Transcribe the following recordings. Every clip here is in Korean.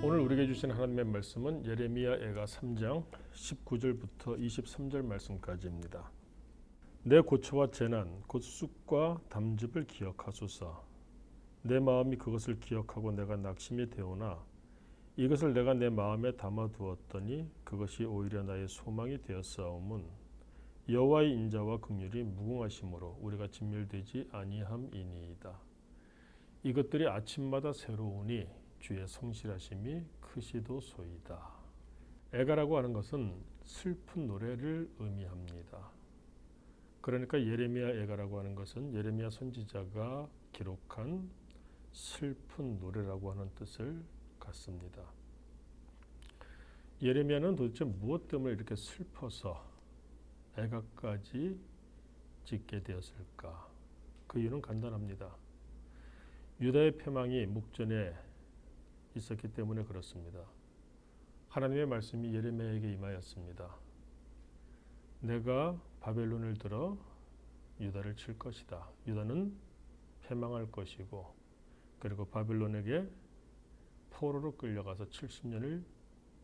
오늘 우리에게 주신 하나님의 말씀은 예레미야애가 3장 19절부터 23절 말씀까지입니다. 내 고초와 재난 곧 쑥과 담즙을 기억하소서. 내 마음이 그것을 기억하고 내가 낙심이 되오나 이것을 내가 내 마음에 담아두었더니 그것이 오히려 나의 소망이 되었사옴은 여호와의 인자와 긍휼이 무궁하심으로 우리가 진멸되지 아니함이니이다. 이것들이 아침마다 새로우니 주의 성실하심이 크시도소이다. 애가라고 하는 것은 슬픈 노래를 의미합니다. 그러니까 예레미야 애가라고 하는 것은 예레미야 선지자가 기록한 슬픈 노래라고 하는 뜻을 갖습니다. 예레미야는 도대체 무엇 때문에 이렇게 슬퍼서 애가까지 짓게 되었을까? 그 이유는 간단합니다. 유다의 패망이 목전에 있었기 때문에 그렇습니다. 하나님의 말씀이 예레미야에게 임하였습니다. 내가 바벨론을 들어 유다를 칠 것이다. 유다는 패망할 것이고 그리고 바벨론에게 포로로 끌려가서 70년을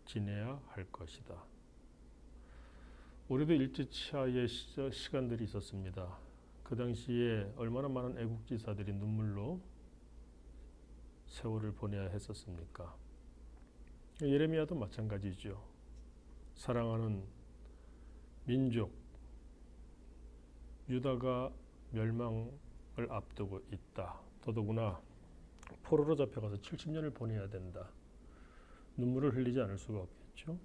지내야 할 것이다. 우리도 일제치하의 시간들이 있었습니다. 그 당시에 얼마나 많은 애국지사들이 눈물로 세월을 보내야 했었습니까? 예레미야도 마찬가지죠. 사랑하는 민족 유다가 멸망을 앞두고 있다. 더더구나 포로로 잡혀가서 70년을 보내야 된다. 눈물을 흘리지 않을 수가 없겠죠.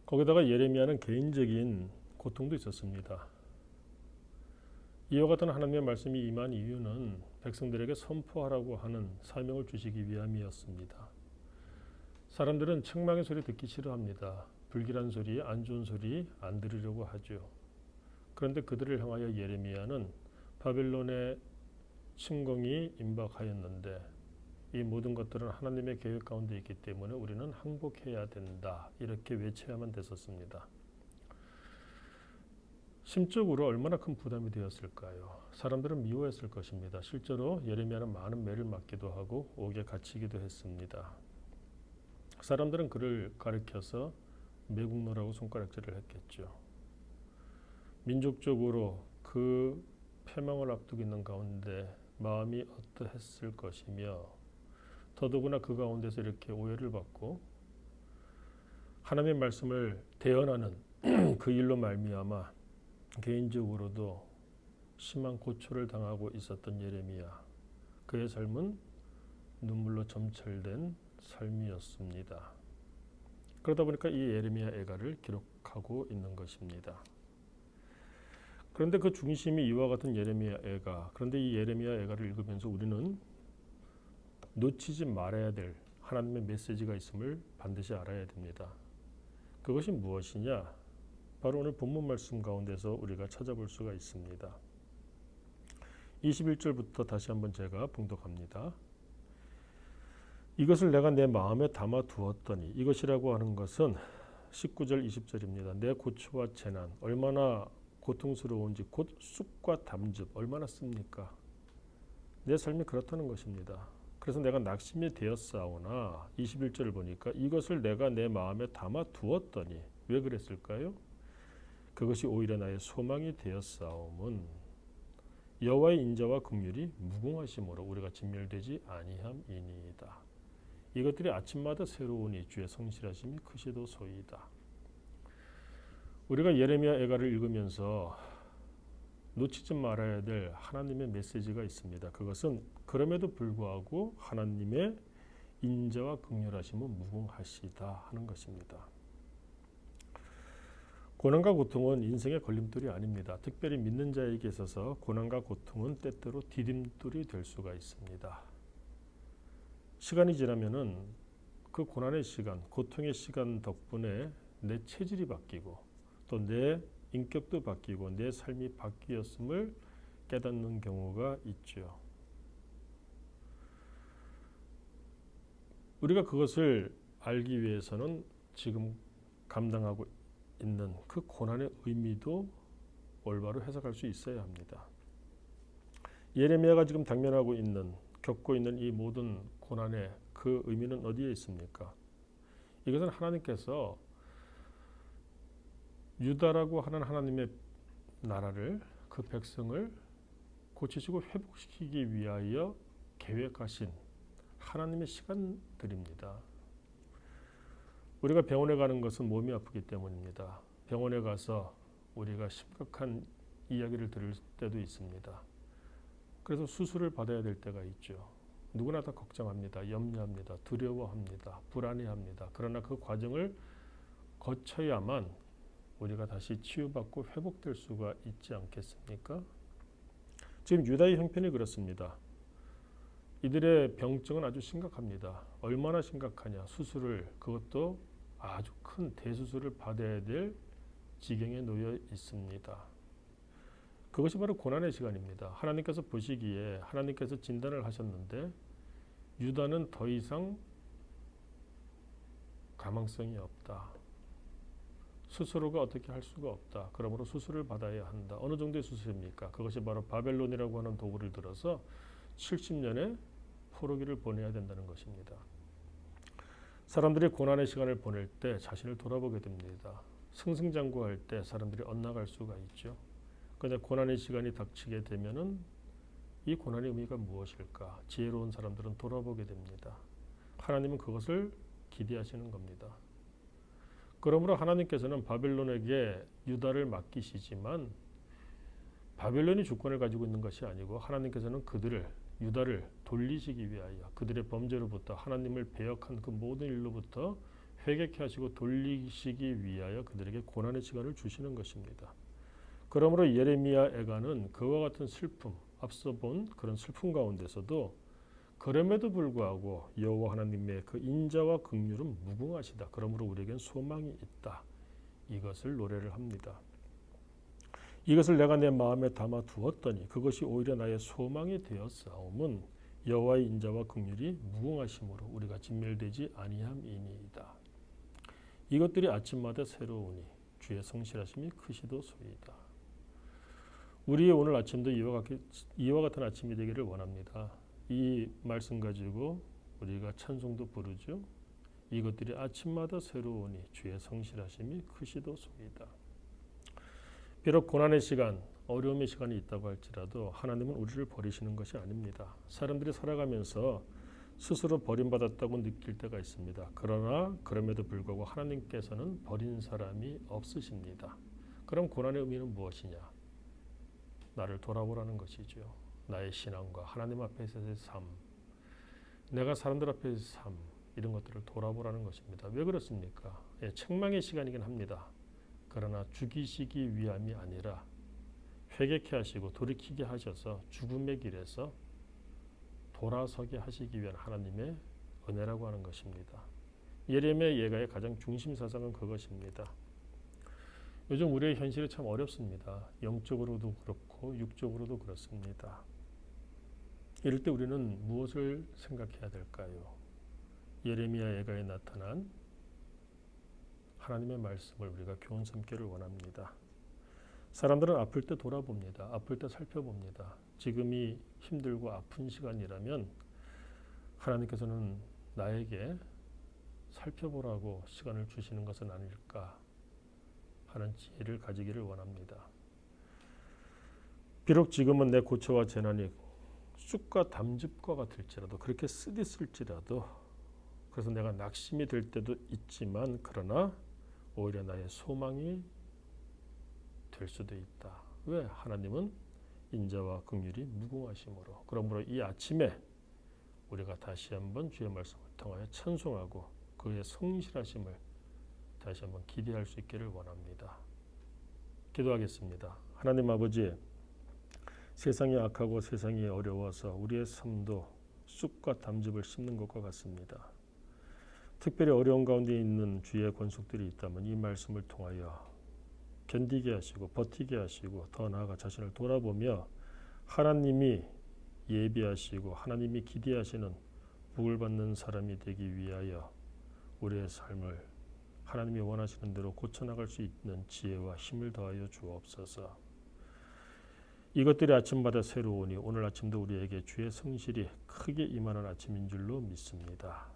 거기다가 예레미야는 개인적인 고통도 있었습니다. 이와 같은 하나님의 말씀이 임한 이유는 백성들에게 선포하라고 하는 사명을 주시기 위함이었습니다. 사람들은 책망의 소리 듣기 싫어합니다. 불길한 소리, 안 좋은 소리 안 들으려고 하죠. 그런데 그들을 향하여 예레미야는 바벨론의 침공이 임박하였는데 이 모든 것들은 하나님의 계획 가운데 있기 때문에 우리는 항복해야 된다. 이렇게 외쳐야만 됐었습니다. 심적으로 얼마나 큰 부담이 되었을까요? 사람들은 미워했을 것입니다. 실제로 예레미야는 많은 매를 맞기도 하고 옥에 갇히기도 했습니다. 사람들은 그를 가리켜서 매국노라고 손가락질을 했겠죠. 민족적으로 그 패망을 앞두고 있는 가운데 마음이 어떠했을 것이며 더더구나 그 가운데서 이렇게 오해를 받고 하나님의 말씀을 대언하는 그 일로 말미암아 개인적으로도 심한 고초를 당하고 있었던 예레미야. 그의 삶은 눈물로 점철된 삶이었습니다. 그러다 보니까 이 예레미야 애가를 기록하고 있는 것입니다. 그런데 그 중심이 이와 같은 예레미야 애가. 그런데 이 예레미야 애가를 읽으면서 우리는 놓치지 말아야 될 하나님의 메시지가 있음을 반드시 알아야 됩니다. 그것이 무엇이냐? 바로 오늘 본문 말씀 가운데서 우리가 찾아볼 수가 있습니다. 21절부터 다시 한번 제가 봉독합니다. 이것을 내가 내 마음에 담아 두었더니 이것이라고 하는 것은 19절 20절입니다. 내 고초와 재난 얼마나 고통스러운지 곧 쑥과 담즙 얼마나 씁니까? 내 삶이 그렇다는 것입니다. 그래서 내가 낙심이 되었사오나 21절을 보니까 이것을 내가 내 마음에 담아 두었더니 왜 그랬을까요? 그것이 오히려 나의 소망이 되었사옴은 여호와의 인자와 긍휼이 무궁하심으로 우리가 진멸되지 아니함이니이다. 이것들이 아침마다 새로우니 주의 성실하심이 크시도소이다. 우리가 예레미야 애가를 읽으면서 놓치지 말아야 될 하나님의 메시지가 있습니다. 그것은 그럼에도 불구하고 하나님의 인자와 긍휼하심은 무궁하시다 하는 것입니다. 고난과 고통은 인생의 걸림돌이 아닙니다. 특별히 믿는 자에게 있어서 고난과 고통은 때때로 디딤돌이 될 수가 있습니다. 시간이 지나면은 그 고난의 시간, 고통의 시간 덕분에 내 체질이 바뀌고 또 내 인격도 바뀌고 내 삶이 바뀌었음을 깨닫는 경우가 있죠. 우리가 그것을 알기 위해서는 지금 감당하고 있는 그 고난의 의미도 올바로 해석할 수 있어야 합니다. 예레미야가 지금 당면하고 있는 겪고 있는 이 모든 고난의 그 그 의미는 어디에 있습니까? 이것은 하나님께서 유다라고 하는 하나님의 나라를, 그 백성을 고치시고 회복시키기 위하여 계획하신 하나님의 시간들입니다. 우리가 병원에 가는 것은 몸이 아프기 때문입니다. 병원에 가서 우리가 심각한 이야기를 들을 때도 있습니다. 그래서 수술을 받아야 될 때가 있죠. 누구나 다 걱정합니다. 염려합니다. 두려워합니다. 불안해합니다. 그러나 그 과정을 거쳐야만 우리가 다시 치유받고 회복될 수가 있지 않겠습니까? 지금 유다의 형편이 그렇습니다. 이들의 병증은 아주 심각합니다. 얼마나 심각하냐. 수술을, 그것도 아주 큰 대수술을 받아야 될 지경에 놓여 있습니다. 그것이 바로 고난의 시간입니다. 하나님께서 보시기에 하나님께서 진단을 하셨는데 유다는 더 이상 가망성이 없다. 스스로가 어떻게 할 수가 없다. 그러므로 수술을 받아야 한다. 어느 정도의 수술입니까? 그것이 바로 바벨론이라고 하는 도구를 들어서 70년의 포로기를 보내야 된다는 것입니다. 사람들이 고난의 시간을 보낼 때 자신을 돌아보게 됩니다. 승승장구할 때 사람들이 엇나갈 수가 있죠. 그런데 고난의 시간이 닥치게 되면은 이 고난의 의미가 무엇일까? 지혜로운 사람들은 돌아보게 됩니다. 하나님은 그것을 기대하시는 겁니다. 그러므로 하나님께서는 바벨론에게 유다를 맡기시지만 바벨론이 주권을 가지고 있는 것이 아니고 하나님께서는 유다를 돌리시기 위하여 그들의 범죄로부터 하나님을 배역한 그 모든 일로부터 회개케 하시고 돌리시기 위하여 그들에게 고난의 시간을 주시는 것입니다. 그러므로 예레미야 애가는 그와 같은 슬픔, 앞서 본 그런 슬픔 가운데서도 그럼에도 불구하고 여호와 하나님의 그 인자와 긍휼은 무궁하시다. 그러므로 우리에겐 소망이 있다. 이것을 노래를 합니다. 이것을 내가 내 마음에 담아 두었더니 그것이 오히려 나의 소망이 되었사옴은 여호와의 인자와 긍휼이 무궁하심으로 우리가 진멸되지 아니함이니이다. 이것들이 아침마다 새로우니 주의 성실하심이 크시도소이다. 우리의 오늘 아침도 이와 같은 아침이 되기를 원합니다. 이 말씀 가지고 우리가 찬송도 부르죠. 이것들이 아침마다 새로우니 주의 성실하심이 크시도소이다. 비록 고난의 시간, 어려움의 시간이 있다고 할지라도 하나님은 우리를 버리시는 것이 아닙니다. 사람들이 살아가면서 스스로 버림받았다고 느낄 때가 있습니다. 그러나 그럼에도 불구하고 하나님께서는 버린 사람이 없으십니다. 그럼 고난의 의미는 무엇이냐? 나를 돌아보라는 것이죠. 나의 신앙과 하나님 앞에서의 삶, 내가 사람들 앞에서의 삶, 이런 것들을 돌아보라는 것입니다. 왜 그렇습니까? 책망의 시간이긴 합니다. 그러나 죽이시기 위함이 아니라 회개케 하시고 돌이키게 하셔서 죽음의 길에서 돌아서게 하시기 위한 하나님의 은혜라고 하는 것입니다. 예레미야 예가의 가장 중심 사상은 그것입니다. 요즘 우리의 현실이 참 어렵습니다. 영적으로도 그렇고 육적으로도 그렇습니다. 이럴 때 우리는 무엇을 생각해야 될까요? 예레미야 예가에 나타난 하나님의 말씀을 우리가 교훈 삼기를 원합니다. 사람들은 아플 때 돌아봅니다. 아플 때 살펴봅니다. 지금이 힘들고 아픈 시간이라면 하나님께서는 나에게 살펴보라고 시간을 주시는 것은 아닐까 하는 지혜를 가지기를 원합니다. 비록 지금은 내 고초와 재난이 쑥과 담즙과 같을지라도 그렇게 쓰디쓸지라도 그래서 내가 낙심이 될 때도 있지만 그러나 오히려 나의 소망이 될 수도 있다. 왜? 하나님은 인자와 긍휼이 무궁하심으로. 그러므로 이 아침에 우리가 다시 한번 주의 말씀을 통하여 찬송하고 그의 성실하심을 다시 한번 기대할 수 있기를 원합니다. 기도하겠습니다. 하나님 아버지, 세상이 악하고 세상이 어려워서 우리의 삶도 쑥과 담즙을 씹는 것과 같습니다. 특별히 어려운 가운데 있는 주의 권속들이 있다면 이 말씀을 통하여 견디게 하시고 버티게 하시고 더 나아가 자신을 돌아보며 하나님이 예비하시고 하나님이 기대하시는 복을 받는 사람이 되기 위하여 우리의 삶을 하나님이 원하시는 대로 고쳐나갈 수 있는 지혜와 힘을 더하여 주옵소서. 이것들이 아침마다 새로우니 오늘 아침도 우리에게 주의 성실이 크게 임하는 아침인 줄로 믿습니다.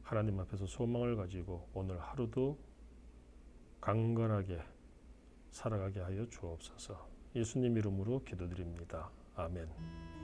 하나님 앞에서 소망을 가지고 오늘 하루도 강건하게 살아가게 하여 주옵소서. 예수님 이름으로 기도드립니다. 아멘.